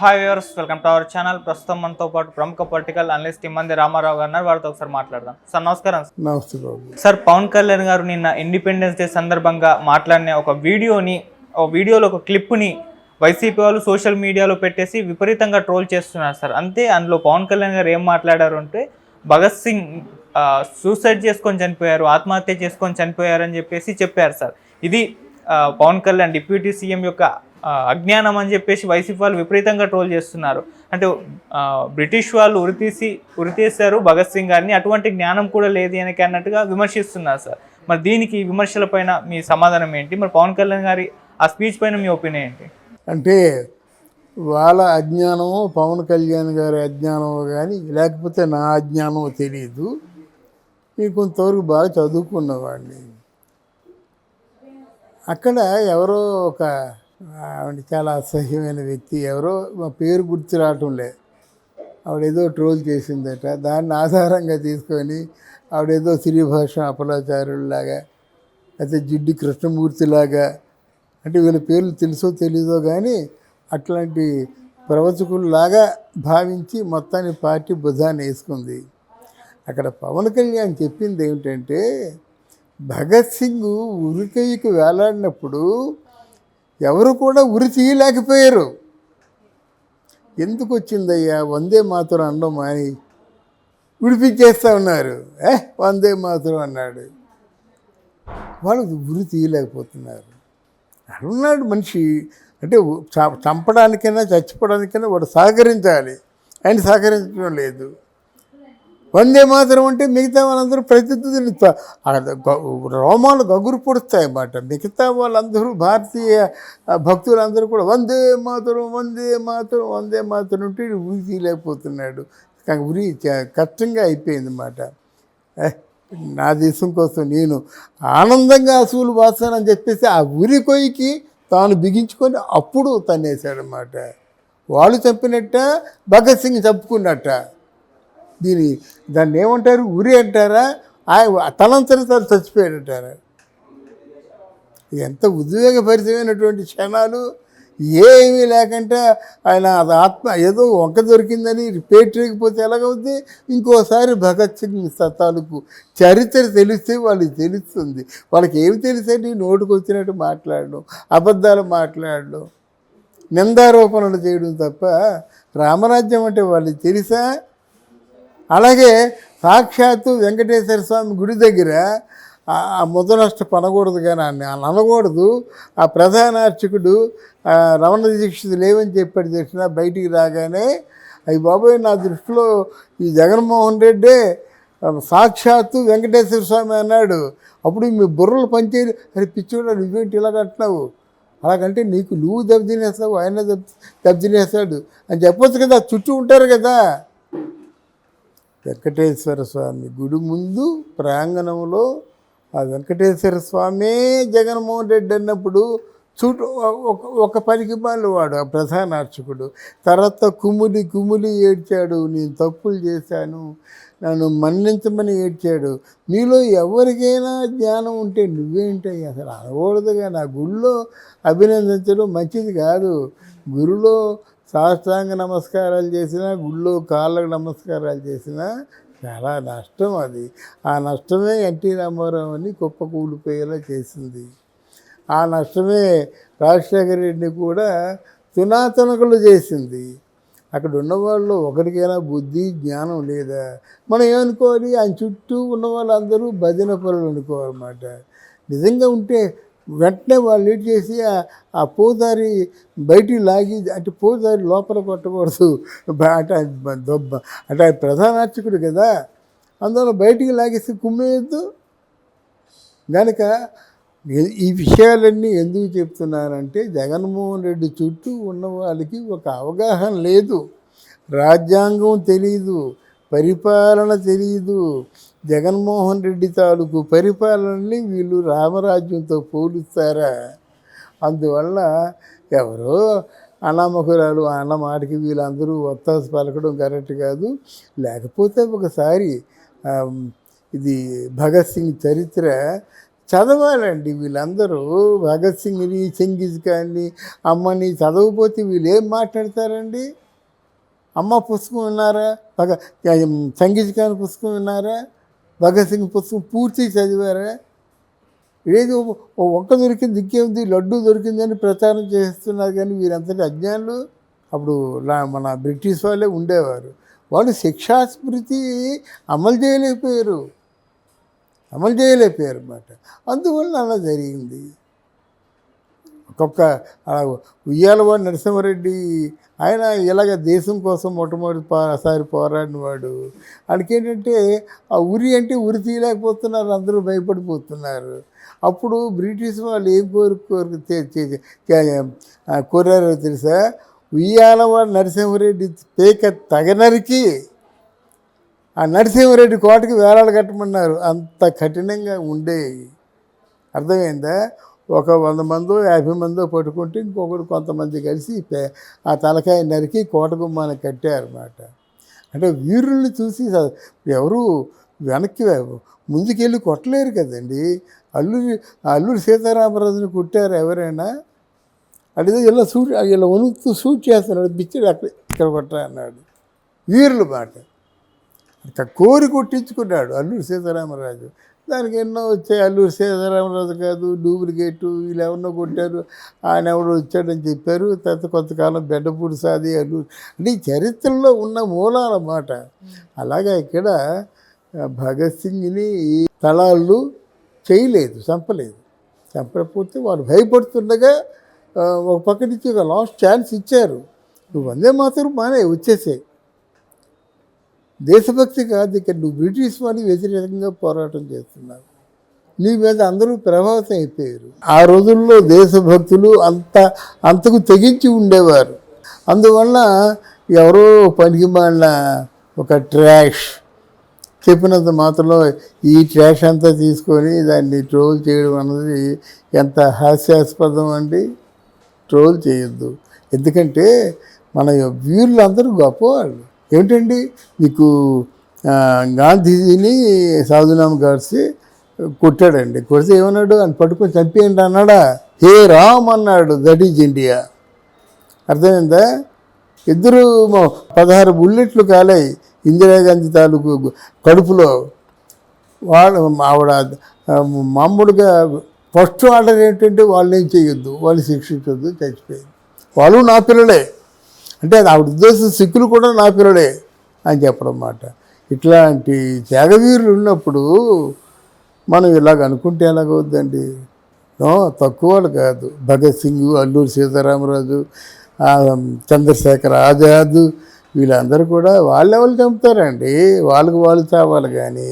Hi viewers, welcome to our channel. ప్రస్తుతం మనతో పాటు ప్రముఖ పొలిటికల్ అనలిస్ట్ తిమ్మంది రామారావు గారు ఉన్నారు. వారితో ఒకసారి మాట్లాడదాం. సార్ నమస్కారం. నమస్తే బాబు. సార్, పవన్ కళ్యాణ్ గారు నిన్న ఇండిపెండెన్స్ డే సందర్భంగా మాట్లాడిన ఒక వీడియోలో ఒక క్లిప్ని వైసీపీ వాళ్ళు సోషల్ మీడియాలో పెట్టేసి విపరీతంగా ట్రోల్ చేస్తున్నారు సార్. అంతే అందులో పవన్ కళ్యాణ్ గారు ఏం మాట్లాడారు అంటే, భగత్ సింగ్ సూసైడ్ చేసుకొని చనిపోయారు, ఆత్మహత్య చేసుకొని చనిపోయారు అని చెప్పారు సార్. ఇది పవన్ కళ్యాణ్ డిప్యూటీ సీఎం యొక్క అజ్ఞానం అని చెప్పేసి వైసీపీ వాళ్ళు విపరీతంగా ట్రోల్ చేస్తున్నారు. అంటే బ్రిటిష్ వాళ్ళు ఉరితీశారు భగత్ సింగ్ గారిని, అటువంటి జ్ఞానం కూడా లేదు అన్నట్టుగా విమర్శిస్తున్నారు సార్. మరి దీనికి విమర్శల పైన మీ సమాధానం ఏంటి? మరి పవన్ కళ్యాణ్ గారి ఆ స్పీచ్ పైన మీ ఒపీనియన్ ఏంటి? అంటే వాళ్ళ అజ్ఞానమో పవన్ కళ్యాణ్ గారి అజ్ఞానమో కానీ లేకపోతే నా అజ్ఞానమో తెలియదు. నేను కొంతవరకు బాగా చదువుకున్నవాడిని. అక్కడ ఎవరో ఒక ఆవిడ చాలా అసహ్యమైన వ్యక్తి, ఎవరో మా పేరు గుర్తు రావటంలే, ఆవిడేదో ట్రోల్ చేసిందట. దాన్ని ఆధారంగా తీసుకొని ఆవిడేదో శ్రీభాష అపలాచారులాగా అయితే జిడ్డు కృష్ణమూర్తిలాగా, అంటే వీళ్ళ పేర్లు తెలుసో తెలీదో కానీ అట్లాంటి ప్రవచకుల్లాగా భావించి మొత్తాన్ని పార్టీ భుజాన్ని వేసుకుంది. అక్కడ పవన్ కళ్యాణ్ చెప్పింది ఏమిటంటే, భగత్ సింగ్ ఉరికయ్యకు వేలాడినప్పుడు ఎవరు కూడా ఉరి తీయలేకపోయారు. ఎందుకు వచ్చిందయ్యా వందే మాతరం అనడం మాని విడిపించేస్తూ ఉన్నారు. వందే మాతరం అన్నాడు, వాళ్ళు ఉరి తీయలేకపోతున్నారు. అన్నాడు మనిషి. అంటే చంపడానికైనా చచ్చిపోవడానికైనా వాడు సహకరించాలి, ఆయన సహకరించడం లేదు. వందే మాతరం అంటే మిగతా వాళ్ళందరూ ప్రతిధ్వని రోమాలు గగురు పొడుస్తాయి అన్నమాట. మిగతా వాళ్ళందరూ భారతీయ భక్తులందరూ కూడా వందే మాతరం వందే మాతరం వందే మాతరం ఉంటే ఉరి తీయలేకపోతున్నాడు. ఉరి కష్టంగా అయిపోయింది అన్నమాట. నా దేశం కోసం నేను ఆనందంగా అసూలు వాస్తానని చెప్పేసి ఆ ఉరి కొయ్యికి తాను బిగించుకొని అప్పుడు తన్నేశాడనమాట. వాళ్ళు చంపినట్ట, భగత్ సింగ్ చంపుకున్నట్ట. దాన్ని ఏమంటారు, ఉరి అంటారా, తనంతట తాను చచ్చిపోయాడంటారా? ఎంత ఉద్వేగభరితమైనటువంటి క్షణాలు. ఏమీ లేకుండా ఆయన ఆత్మ ఏదో వంక దొరికిందని పేటరేకపోతే ఎలాగవుద్ది? ఇంకోసారి భగత్ సింగ్ తాలూకు చరిత్ర తెలిస్తే వాళ్ళకి తెలుస్తుంది. వాళ్ళకి ఏమి తెలిసండి? నోటుకు వచ్చినట్టు మాట్లాడడం, అబద్ధాలు మాట్లాడడం, నిందారోపణలు చేయడం తప్ప రామరాజ్యం అంటే వాళ్ళకి తెలుసా? అలాగే సాక్షాత్తు వెంకటేశ్వర స్వామి గుడి దగ్గర ఆ ముద్దనష్ట పనకూడదు, కానీ అనకూడదు. ఆ ప్రధాన అర్చకుడు రమణ దీక్షితులు లేవని చెప్పాడు తెలిసిన బయటికి రాగానే, అయ్యి బాబోయ్ నా దృష్టిలో ఈ జగన్మోహన్ రెడ్డే సాక్షాత్తు వెంకటేశ్వర స్వామి అన్నాడు. అప్పుడు మీ బుర్రలు పనిచేయరు. అది పిచ్చివాడు, నువ్వేంటి ఇలాగ అంటున్నావు? అలాగంటే నువ్వు దెబ్బతినేస్తావు, ఆయన దెబ్బతినేస్తాడు అని చెప్పొచ్చు కదా. చుట్టూ ఉంటారు కదా. వెంకటేశ్వర స్వామి గుడి ముందు ప్రాంగణంలో ఆ వెంకటేశ్వర స్వామే జగన్మోహన్ రెడ్డి అన్నప్పుడు చుట్టూ ఒక పనికి మాలి వాడు ఆ ప్రధాన అర్చకుడు. తర్వాత కుమిలి ఏడ్చాడు, నేను తప్పులు చేశాను, నన్ను మన్నించమని ఏడ్చాడు. మీలో ఎవరికైనా జ్ఞానం ఉంటే నువ్వేంటి అసలు అనకూడదుగా. నా గుళ్ళో అభినందించడం మంచిది కాదు. గుడిలో సాష్టాంగ నమస్కారాలు చేసినా, గుళ్ళో కాళ్ళకు నమస్కారాలు చేసినా చాలా నష్టం. అది ఆ నష్టమే ఎన్టీ రామారావుని గొప్ప కూలిపోయేలా చేసింది. ఆ నష్టమే రాజశేఖర రెడ్డిని కూడా తునాతునకలు చేసింది. అక్కడ ఉన్నవాళ్ళు ఒకరికైనా బుద్ధి జ్ఞానం లేదా? మనం ఏమనుకోవాలి? ఆయన చుట్టూ ఉన్న వాళ్ళందరూ భజన పనులు అనుకోవాలన్నమాట. నిజంగా ఉంటే వెంటనే వాళ్ళు ఏం చేసి ఆ పూజారి బయటికి లాగి, అంటే పూజారి లోపల కొట్టకూడదు, అంటే ప్రధాన అర్చకుడు కదా, అందువల్ల బయటికి లాగేసి కుమ్మేయద్దు. కనుక ఈ విషయాలన్నీ ఎందుకు చెప్తున్నానంటే, జగన్మోహన్ రెడ్డి చుట్టూ ఉన్న వాళ్ళకి ఒక అవగాహన లేదు. రాజ్యాంగం తెలీదు, పరిపాలన తెలియదు. జగన్మోహన్ రెడ్డి తాలూకు పరిపాలనని వీళ్ళు రామరాజ్యంతో పోలుస్తారా? అందువల్ల ఎవరో అనామకురాలు అన్న మాటకి వీళ్ళందరూ ఒత్తాసు పలకడం కరెక్ట్ కాదు. లేకపోతే ఒకసారి ఇది భగత్ సింగ్ చరిత్ర చదవాలండి వీళ్ళందరూ. భగత్ సింగ్ని, చెంగిజ్ ఖాన్ని, అమ్మని చదవకపోతే వీళ్ళు ఏం మాట్లాడతారండి? అమ్మ పుస్తకం విన్నారా? చెంగిజ్ ఖాన్ పుస్తకం విన్నారా? భగత్ సింగ్ పుస్తకం పూర్తి చదివారా? ఏదో ఒక్క దొరికింది ఇంకేముంది, లడ్డు దొరికిందని ప్రచారం చేస్తున్నారు. కానీ వీరంతటి అజ్ఞానులు అప్పుడు మన బ్రిటిష్ వాళ్ళే ఉండేవారు. వాళ్ళు శిక్షాస్మృతి అమలు చేయలేకపోయారు అన్నమాట. అందువల్ల అలా జరిగింది. ఒక్కొక్క ఉయ్యాలవాడు నరసింహారెడ్డి ఆయన ఇలాగ దేశం కోసం మొట్టమొదటిసారి పోరాడిన వాడు. ఆయనకేంటంటే ఆ ఉరి అంటే ఉరి తీయలేకపోతున్నారు, అందరూ భయపడిపోతున్నారు. అప్పుడు బ్రిటిష్ వాళ్ళు ఏం కోరారో తెలుసా? ఉయ్యాలవాడు నరసింహారెడ్డి పేక తగనరికి ఆ నరసింహారెడ్డి కోటకి వేలాలు కట్టమన్నారు. అంత కఠినంగా ఉండేవి. అర్థమైందా? ఒక 100 మందో 50 మందో పట్టుకుంటే ఇంకొకరు కొంతమంది కలిసి ఆ తలకాయ నరికి కోట గుమ్మాన్ని కట్టారన్నమాట. అంటే వీరుల్ని చూసి ఎవరు వెనక్కి ముందుకెళ్ళి కొట్టలేరు కదండి. అల్లూరి సీతారామరాజుని కొట్టారు ఎవరైనా? అడిగితే ఇలా వణుకుతూ షూట్ చేస్తున్నాడు, పిచ్చాడు అక్కడ ఇక్కడ కొట్టా అన్నాడు. వీరులు మాట కోరి కొట్టించుకున్నాడు అల్లూరి సీతారామరాజు. దానికి ఎన్నో వచ్చాయి. అల్లూరి సీతారామరాజు కాదు, డూప్లికేటు, వీళ్ళు ఎవరినో కొట్టారు, ఆయన ఎవడో వచ్చాడని చెప్పారు. తర్వాత కొంతకాలం బెడ్డపూడి సాది అల్లూరి అంటే ఈ చరిత్రలో ఉన్న మూలాల మాట. అలాగే ఇక్కడ భగత్ సింగ్ని తలాళ్ళు చేయలేదు, చంపలేదు. చంపకపోతే వాళ్ళు భయపడుతుండగా ఒక పక్క నుంచి ఒక లాస్ట్ ఛాన్స్ ఇచ్చారు. నువ్వు వందే మాత్రం మానే వచ్చేసే దేశభక్తి కాదు, ఇక్కడ నువ్వు బ్రిటిష్ వారికి వ్యతిరేకంగా పోరాటం చేస్తున్నావు. నీ మీద అందరూ ప్రభావితం అయిపోయారు. ఆ రోజుల్లో దేశభక్తులు అంతకు తెగించి ఉండేవారు. అందువల్ల ఎవరో పనికి మాలిన ఒక ట్రాష్ చెప్పినంత మాత్రంలో ఈ ట్రాష్ అంతా తీసుకొని దాన్ని ట్రోల్ చేయడం అన్నది ఎంత హాస్యాస్పదం అండి. ట్రోల్ చేయొద్దు. ఎందుకంటే మన వీరులందరూ గొప్పవాళ్ళు. ఏమిటండి, మీకు గాంధీజీని సాధునామ గాడ్సి కొట్టాడండి. కొడితే ఏమన్నాడు? అని పట్టుకొని చంపేయండి అన్నాడా? హే రామ్ అన్నాడు. That is India. అర్థమైందా? 16 బుల్లెట్లు కాలాయి ఇందిరాగాంధీ తాలూకు కడుపులో. ఆవిడ మామూలుగా ఫస్ట్ ఆర్డర్ ఏంటంటే వాళ్ళు ఏం చేయొద్దు, వాళ్ళు శిక్షించొద్దు, చచ్చిపోయింది. వాళ్ళు నా పిల్లలే అంటే ఆవిడ ఉద్దేశం, సిక్కులు కూడా నా పిల్లలే అని చెప్పడం మాట. ఇట్లాంటి త్యాగవీరులు ఉన్నప్పుడు మనం ఇలాగ అనుకుంటే ఎలాగవుద్దండి? తక్కువ వాళ్ళు కాదు. భగత్ సింగ్, అల్లూరి సీతారామరాజు, చంద్రశేఖర్ ఆజాద్ వీళ్ళందరూ కూడా వాళ్ళు చంపుతారండి. వాళ్ళు చావాలి కానీ